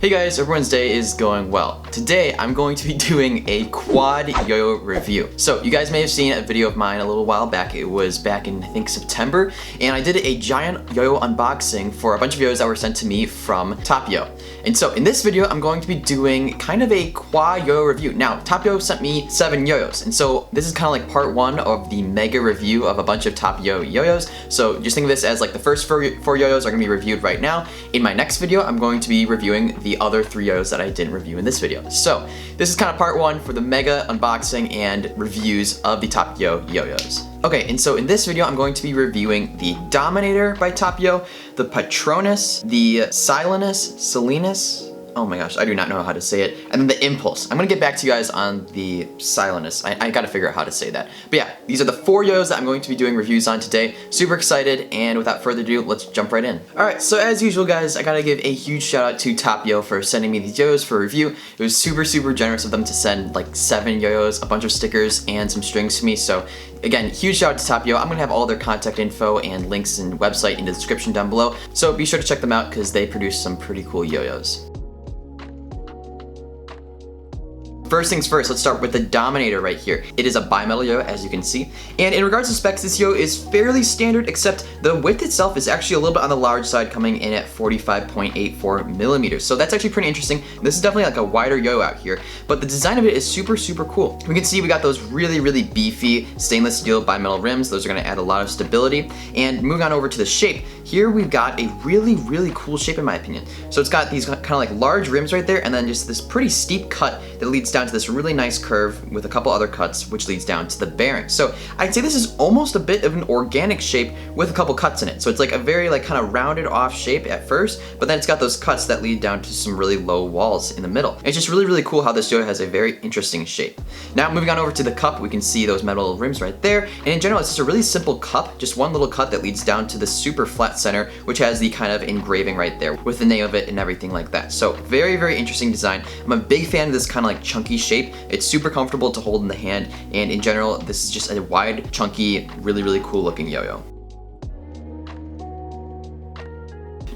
Hey guys, everyone's day is going well. Today I'm going to be doing a quad yo-yo review. So you guys may have seen a video of mine a little while back. It was back in I think September, and I did a giant yo-yo unboxing for a bunch of yo-yos that were sent to me from TopYo. And so in this video I'm going to be doing kind of a quad yo-yo review. Now TopYo sent me 7 yo-yos, and so this is kind of like part 1 of the mega review of a bunch of TopYo yo-yos. So just think of this as like the first 4 yo-yos are going to be reviewed right now. In my next video I'm going to be reviewing the other 3 yo-yos that I didn't review in this video. So this is kind of part 1 for the mega unboxing and reviews of the TopYo yo-yos. Okay, and so in this video I'm going to be reviewing the Dominator by TopYo, the Patronus, the Silenus, oh my gosh, I do not know how to say it, and then the Impulse. I'm gonna get back to you guys on the Silenus. I gotta figure out how to say that. But yeah, these are the 4 yo-yos that I'm going to be doing reviews on today. Super excited, and without further ado, let's jump right in. Alright, so as usual guys, I gotta give a huge shout out to TopYo for sending me these yo-yos for review. It was super generous of them to send like 7 yo-yos, a bunch of stickers, and some strings to me, so again, huge shout out to TopYo. I'm gonna have all their contact info and links and website in the description down below, so be sure to check them out because they produce some pretty cool yo-yos. First things first, let's start with the Dominator right here. It is a bimetal yo, as you can see. And in regards to specs, this yo is fairly standard, except the width itself is actually a little bit on the large side, coming in at 45.84 millimeters. So that's actually pretty interesting. This is definitely like a wider yo out here, but the design of it is super cool. We can see we got those really beefy stainless steel bimetal rims. Those are gonna add a lot of stability. And moving on over to the shape, here we've got a really cool shape in my opinion. So it's got these kind of like large rims right there, and then just this pretty steep cut that leads down to this really nice curve with a couple other cuts, which leads down to the bearing. So I'd say this is almost a bit of an organic shape with a couple cuts in it. So it's like a very like kind of rounded off shape at first, but then it's got those cuts that lead down to some really low walls in the middle. It's just really cool how this yo has a very interesting shape. Now moving on over to the cup, we can see those metal rims right there. And in general, it's just a really simple cup, just one little cut that leads down to the super flat center, which has the kind of engraving right there with the name of it and everything like that. So very interesting design. I'm a big fan of this kind of like chunky shape. It's super comfortable to hold in the hand, and in general, this is just a wide, chunky, really cool looking yo-yo.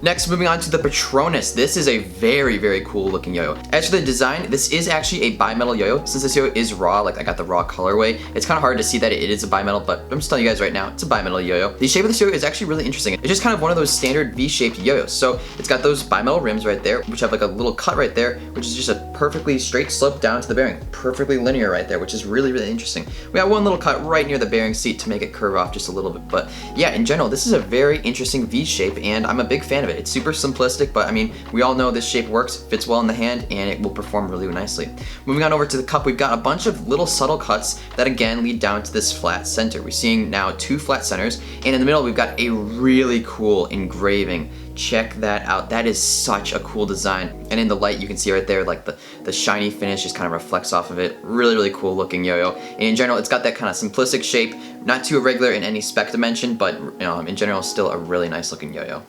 Next, moving on to the Patronus. This is a very cool looking yo-yo. As for the design, this is actually a bimetal yo-yo. Since this yo-yo is raw, like I got the raw colorway, it's kind of hard to see that it is a bimetal, but I'm just telling you guys right now, it's a bimetal yo-yo. The shape of this yo-yo is actually really interesting. It's just kind of one of those standard V-shaped yo-yos. So it's got those bimetal rims right there, which have like a little cut right there, which is just a perfectly straight slope down to the bearing. Perfectly linear right there, which is really interesting. We got one little cut right near the bearing seat to make it curve off just a little bit. But yeah, in general, this is a very interesting V-shape, and I'm a big fan of it. It's super simplistic, but I mean, we all know this shape works, fits well in the hand, and it will perform really nicely. Moving on over to the cup, we've got a bunch of little subtle cuts that again lead down to this flat center. We're seeing now 2 flat centers, and in the middle we've got a really cool engraving. Check that out. That is such a cool design. And in the light you can see right there, like the shiny finish just kind of reflects off of it. Really cool looking yo-yo. And in general, it's got that kind of simplistic shape, not too irregular in any spec dimension, but in general, still a really nice looking yo-yo.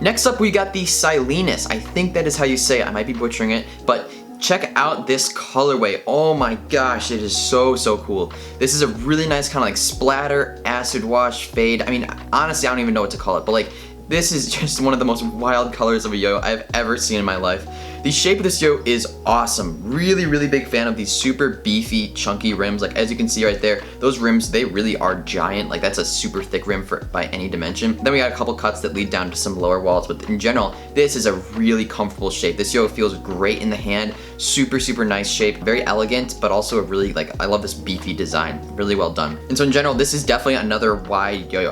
Next up, we got the Silenus. I think that is how you say it. I might be butchering it, but check out this colorway. Oh my gosh, it is so cool. This is a really nice kind of like splatter, acid wash, fade. I mean, honestly, I don't even know what to call it, but like, this is just one of the most wild colors of a yo I've ever seen in my life. The shape of this yo is awesome. Really big fan of these super beefy, chunky rims. Like as you can see right there, those rims, they really are giant. Like that's a super thick rim by any dimension. Then we got a couple cuts that lead down to some lower walls, but in general, this is a really comfortable shape. This yo feels great in the hand. Super nice shape. Very elegant, but also a really, like, I love this beefy design. Really well done. And so in general, this is definitely another wide yo-yo.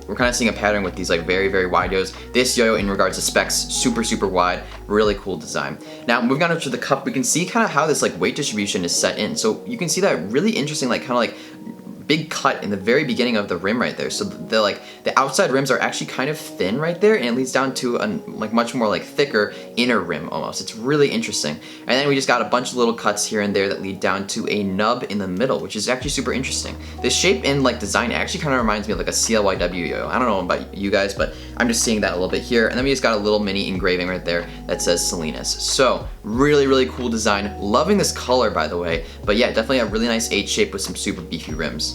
We're kind of seeing a pattern with these like very wide yo-yos. This yo-yo in regards to specs, super wide. Really cool design. Now moving on to the cup, we can see kind of how this like weight distribution is set in. So you can see that really interesting like kind of like big cut in the very beginning of the rim right there. So the outside rims are actually kind of thin right there, and it leads down to a like much more like thicker inner rim almost. It's really interesting. And then we just got a bunch of little cuts here and there that lead down to a nub in the middle, which is actually super interesting. This shape and like design actually kind of reminds me of like a CLYW yo. I don't know about you guys, but I'm just seeing that a little bit here. And then we just got a little mini engraving right there that says Silenus. So really cool design. Loving this color, by the way. But yeah, definitely a really nice H shape with some super beefy rims.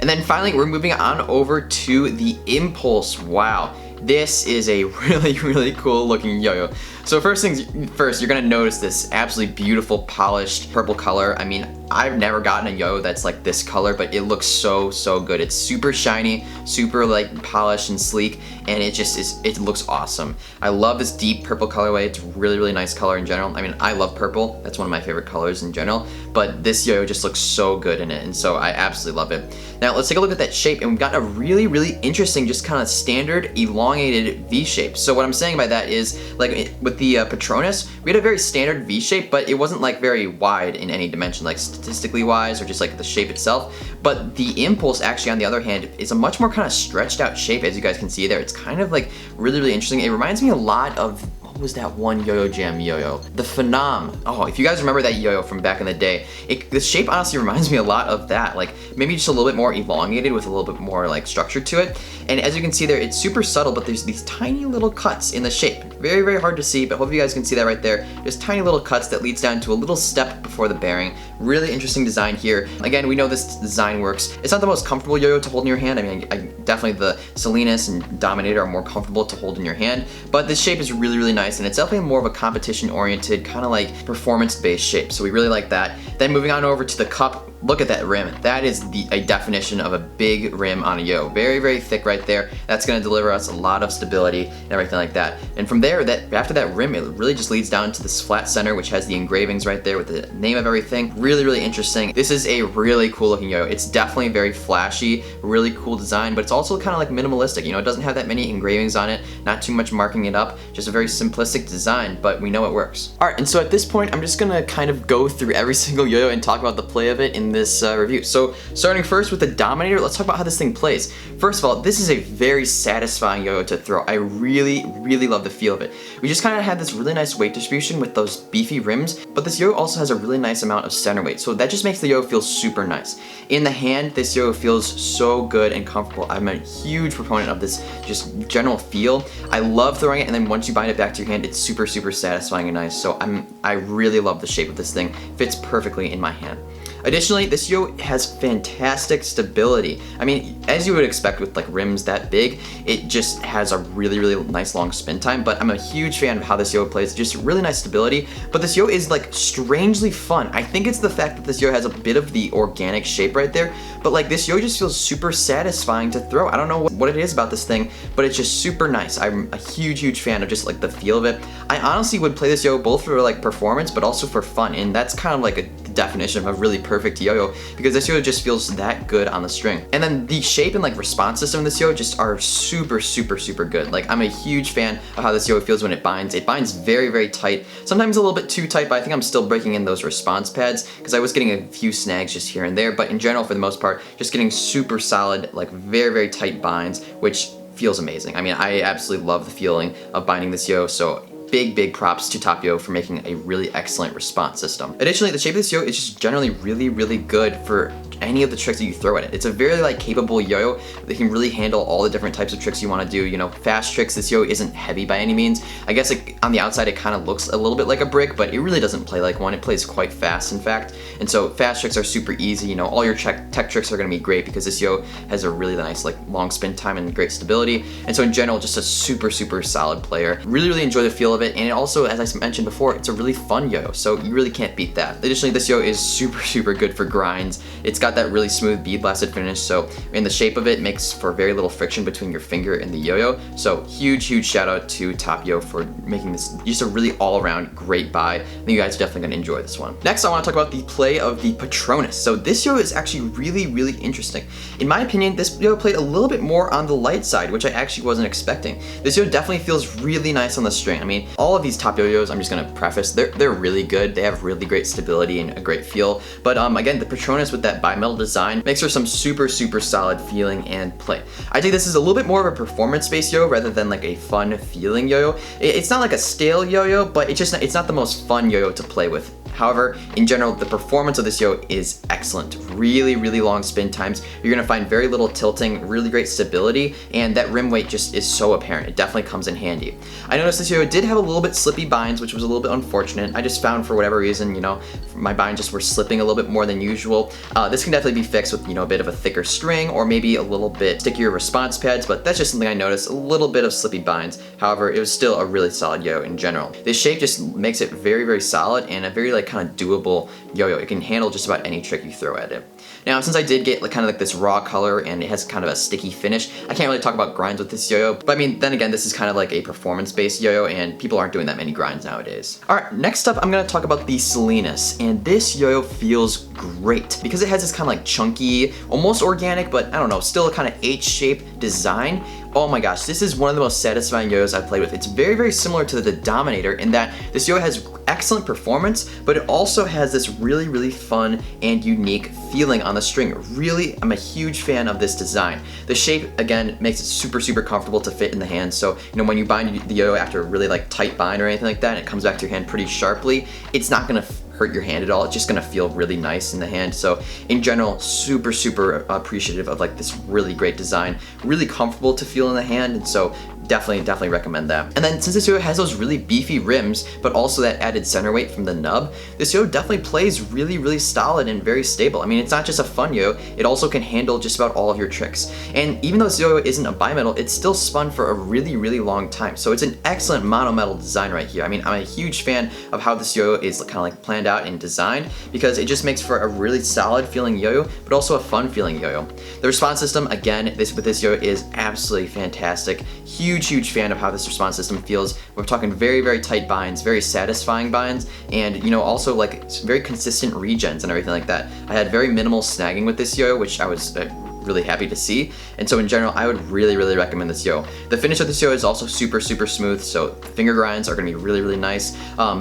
And then finally, we're moving on over to the Impulse. Wow. This is a really cool looking yo-yo. So first things first, you're gonna notice this absolutely beautiful polished purple color. I mean, I've never gotten a yo-yo that's like this color, but it looks so good. It's super shiny, super like polished and sleek, and it just is, it looks awesome. I love this deep purple colorway. It's really nice color in general. I mean, I love purple. That's one of my favorite colors in general, but this yo-yo just looks so good in it, and so I absolutely love it. Now let's take a look at that shape, and we've got a really interesting, just kind of standard elongated V shape. So what I'm saying by that is, like with the Patronus, we had a very standard V shape, but it wasn't like very wide in any dimension, like statistically wise or just like the shape itself. But the Impulse actually, on the other hand, is a much more kind of stretched out shape, as you guys can see there. It's kind of like really interesting. It reminds me a lot of, what was that one Yo-Yo Jam yo-yo? The Phenom. Oh, if you guys remember that yo-yo from back in the day, the shape honestly reminds me a lot of that. Like maybe just a little bit more elongated with a little bit more like structure to it. And as you can see there, it's super subtle, but there's these tiny little cuts in the shape. Very hard to see, but hopefully you guys can see that right there. There's tiny little cuts that leads down to a little step before the bearing. Really interesting design here. Again, we know this design works. It's not the most comfortable yo-yo to hold in your hand. I mean, definitely the Silenus and Dominator are more comfortable to hold in your hand, but this shape is really nice, and it's definitely more of a competition-oriented, kind of like performance-based shape. So we really like that. Then moving on over to the cup. Look at that rim. That is a definition of a big rim on a yo. Very thick right there. That's gonna deliver us a lot of stability and everything like that. And from there, after that rim, it really just leads down to this flat center, which has the engravings right there with the name of everything. Really interesting. This is a really cool looking yo. It's definitely very flashy, really cool design, but it's also kind of like minimalistic. You know, it doesn't have that many engravings on it, not too much marking it up, just a very simplistic design, but we know it works. All right, and so at this point, I'm just gonna kind of go through every single yo-yo and talk about the play of it in this review. So starting first with the Dominator, let's talk about how this thing plays. First of all, this is a very satisfying yo-yo to throw. I really love the feel of it. We just kind of had this really nice weight distribution with those beefy rims, but this yo-yo also has a really nice amount of center weight, so that just makes the yo-yo feel super nice. In the hand, this yo-yo feels so good and comfortable. I'm a huge proponent of this just general feel. I love throwing it, and then once you bind it back to your hand, it's super satisfying and nice. So I really love the shape of this thing. Fits perfectly in my hand. Additionally, this yo has fantastic stability. I mean, as you would expect with like rims that big, it just has a really nice long spin time, but I'm a huge fan of how this yo plays. Just really nice stability, but this yo is like strangely fun. I think it's the fact that this yo has a bit of the organic shape right there, but like this yo just feels super satisfying to throw. I don't know what it is about this thing, but it's just super nice. I'm a huge fan of just like the feel of it. I honestly would play this yo both for like performance, but also for fun, and that's kind of like a definition of a really perfect yo-yo, because this yo just feels that good on the string. And then the shape and like response system of this yo just are super good. Like I'm a huge fan of how this yo feels when it binds. It binds very tight, sometimes a little bit too tight, but I think I'm still breaking in those response pads because I was getting a few snags just here and there, but in general, for the most part, just getting super solid, like very tight binds, which feels amazing. I mean, I absolutely love the feeling of binding this yo, so big props to TopYo for making a really excellent response system. Additionally, the shape of this yo is just generally really good for any of the tricks that you throw at it. It's a very like capable yo-yo that can really handle all the different types of tricks you want to do. You know, fast tricks, this yo isn't heavy by any means. I guess on the outside it kind of looks a little bit like a brick, but it really doesn't play like one. It plays quite fast, in fact. And so fast tricks are super easy. You know, all your tech tricks are going to be great because this yo has a really nice like long spin time and great stability. And so in general, just a super solid player. Really enjoy the feel of it. And it also, as I mentioned before, it's a really fun yo, so you really can't beat that. Additionally, this yo is super good for grinds. It's got that really smooth bead blasted finish, so in the shape of it makes for very little friction between your finger and the yo-yo. So huge shout out to TopYo for making this just a really all-around great buy. I think you guys are definitely gonna enjoy this one. Next, I want to talk about the play of the Patronus. So this yo is actually really interesting. In my opinion, this yo played a little bit more on the light side, which I actually wasn't expecting. This yo definitely feels really nice on the string. I mean, all of these top yo-yos, I'm just gonna preface, they're really good. They have really great stability and a great feel. But again, the Patronus with that bimetal design makes for some super solid feeling and play. I think this is a little bit more of a performance-based yo rather than like a fun feeling yo-yo. It's not like a stale yo-yo, but it's not the most fun yo-yo to play with However, in general, the performance of this yo is excellent. Really, really long spin times. You're gonna find very little tilting, really great stability, and that rim weight just is so apparent. It definitely comes in handy. I noticed this yo did have a little bit slippy binds, which was a little bit unfortunate. I just found for whatever reason, you know, my binds just were slipping a little bit more than usual. This can definitely be fixed with, you know, a bit of a thicker string or maybe a little bit stickier response pads, but that's just something I noticed, a little bit of slippy binds. However, it was still a really solid yo in general. This shape just makes it very, very solid and a very like kind of doable yo-yo. It can handle just about any trick you throw at it. Now, since I did get like, kind of like this raw color and it has kind of a sticky finish, I can't really talk about grinds with this yo-yo, but I mean, then again, this is kind of like a performance-based yo-yo and people aren't doing that many grinds nowadays. All right, next up, I'm gonna talk about the Silenus, and this yo-yo feels great because it has this kind of like chunky, almost organic, but I don't know, still a kind of H-shaped design. Oh my gosh, this is one of the most satisfying yo-yos I've played with. It's very, very similar to the Dominator in that this yo-yo has excellent performance, but it also has this really, really fun and unique feeling on the string. Really, I'm a huge fan of this design. The shape, again, makes it super, super comfortable to fit in the hand. So, you know, when you bind the yo-yo after a really like tight bind or anything like that, and it comes back to your hand pretty sharply, it's not gonna hurt your hand at all. It's just gonna feel really nice in the hand. So in general, super, super appreciative of like this really great design, really comfortable to feel in the hand. And so definitely recommend that. And then since this yo has those really beefy rims, but also that added center weight from the nub, this yo definitely plays really, really solid and very stable. I mean, it's not just a fun yo, it also can handle just about all of your tricks. And even though this yo isn't a bimetal, it's still spun for a really, really long time. So it's an excellent monometal design right here. I mean, I'm a huge fan of how this yo is kind of like planned out and designed because it just makes for a really solid feeling yo-yo, but also a fun feeling yo-yo. The response system, again, with this yo is absolutely fantastic. Huge fan of how this response system feels. We're talking very, very tight binds, very satisfying binds, and you know, also like very consistent regens and everything like that. I had very minimal snagging with this yo, which I was really happy to see. And so in general, I would really recommend this yo. The finish of this yo is also super smooth, so finger grinds are gonna be really nice.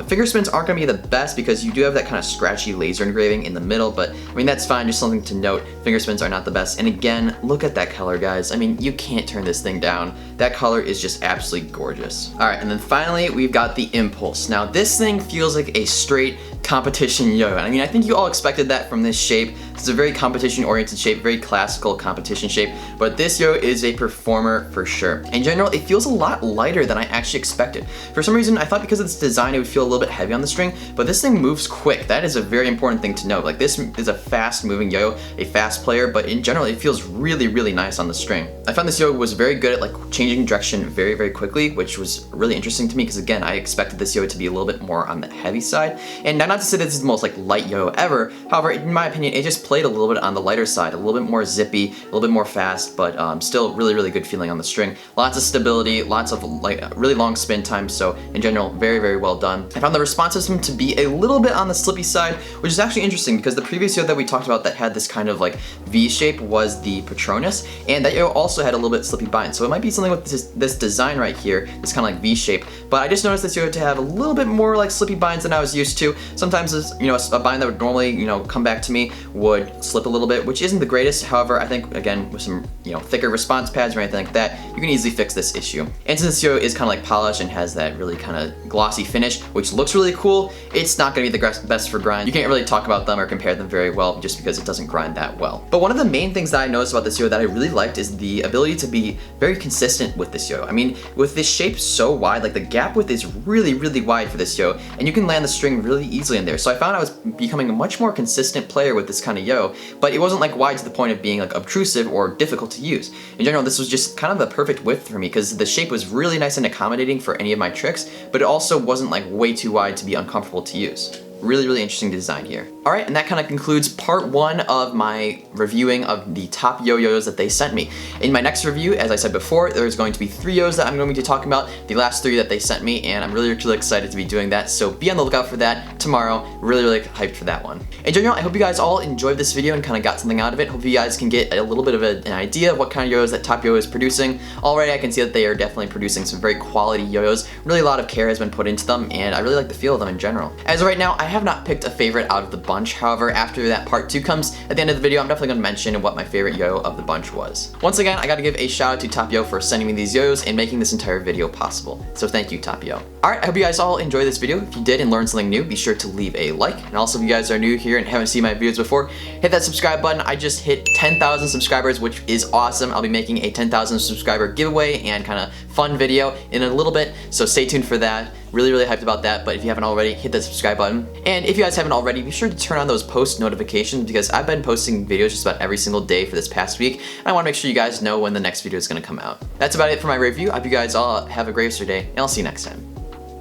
Finger spins aren't gonna be the best because you do have that kind of scratchy laser engraving in the middle, but I mean, that's fine, just something to note. Finger spins are not the best. And again, look at that color, guys. I mean, you can't turn this thing down. That color is just absolutely gorgeous. All right, and then finally, we've got the Impulse. Now, this thing feels like a straight competition yo-yo. I mean, I think you all expected that from this shape. It's a very competition-oriented shape, very classical competition shape, but this yo is a performer for sure. In general, it feels a lot lighter than I actually expected. For some reason, I thought because of its design, it would feel a little bit heavy on the string, but this thing moves quick. That is a very important thing to note. Like, this is a fast-moving yo-yo, a fast player, but in general, it feels really nice on the string. I found this yo was very good at like changing direction very quickly, which was really interesting to me because again, I expected this yo to be a little bit more on the heavy side. And not to say this is the most like light yo ever, however, in my opinion, it just played a little bit on the lighter side, a little bit more zippy, a little bit more fast, but still really good feeling on the string. Lots of stability, lots of like really long spin time, so in general, very well done. I found the response system to be a little bit on the slippy side, which is actually interesting because the previous yo that we talked about that had this kind of like V shape was the Patronus, and that yo also had a little bit slippy bind, so it might be something with this design right here, this kind of like V shape, but I just noticed this yo to have a little bit more like slippy binds than I was used to. Sometimes, you know, a bind that would normally, you know, come back to me would slip a little bit, which isn't the greatest. However, I think again with some, you know, thicker response pads or anything like that, you can easily fix this issue. And since this yo is kind of like polished and has that really kind of glossy finish, which looks really cool, it's not going to be the best for grind. You can't really talk about them or compare them very well just because it doesn't grind that well. But one of the main things that I noticed about this yo that I really liked is the ability to be very consistent with this yo. I mean, with this shape so wide, like the gap width is really wide for this yo, and you can land the string really easily in there. So I found I was becoming a much more consistent player with this kind of yo, but it wasn't like wide to the point of being like obtrusive or difficult to use. In general, this was just kind of the perfect width for me because the shape was really nice and accommodating for any of my tricks, but it also wasn't like way too wide to be uncomfortable to use. Really interesting design here. All right, and that kind of concludes part one of my reviewing of the top yo-yos that they sent me. In my next review, as I said before, there's going to be 3 yos that I'm going to be talking about, the last 3 that they sent me, and I'm really excited to be doing that, so be on the lookout for that tomorrow. Really hyped for that one. In general, I hope you guys all enjoyed this video and kind of got something out of it. Hope you guys can get a little bit of an idea of what kind of yo-yos that TopYo is producing. Already I can see that they are definitely producing some very quality yo-yos. Really a lot of care has been put into them, and I really like the feel of them in general. As of right now, I have not picked a favorite out of the bunch. bunch. However, after that part 2 comes at the end of the video, I'm definitely gonna mention what my favorite yo-yo of the bunch was. Once again, I gotta give a shout out to TopYo for sending me these yo-yos and making this entire video possible. So thank you, TopYo. Alright, I hope you guys all enjoyed this video. If you did and learned something new, be sure to leave a like. And also, if you guys are new here and haven't seen my videos before, hit that subscribe button. I just hit 10,000 subscribers, which is awesome. I'll be making a 10,000 subscriber giveaway and kind of fun video in a little bit, so stay tuned for that. Really hyped about that, but if you haven't already, hit that subscribe button. And if you guys haven't already, be sure to turn on those post notifications because I've been posting videos just about every single day for this past week, and I want to make sure you guys know when the next video is going to come out. That's about it for my review. I hope you guys all have a great rest of your day, and I'll see you next time.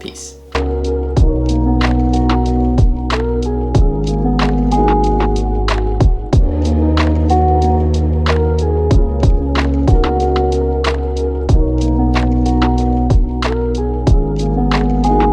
Peace.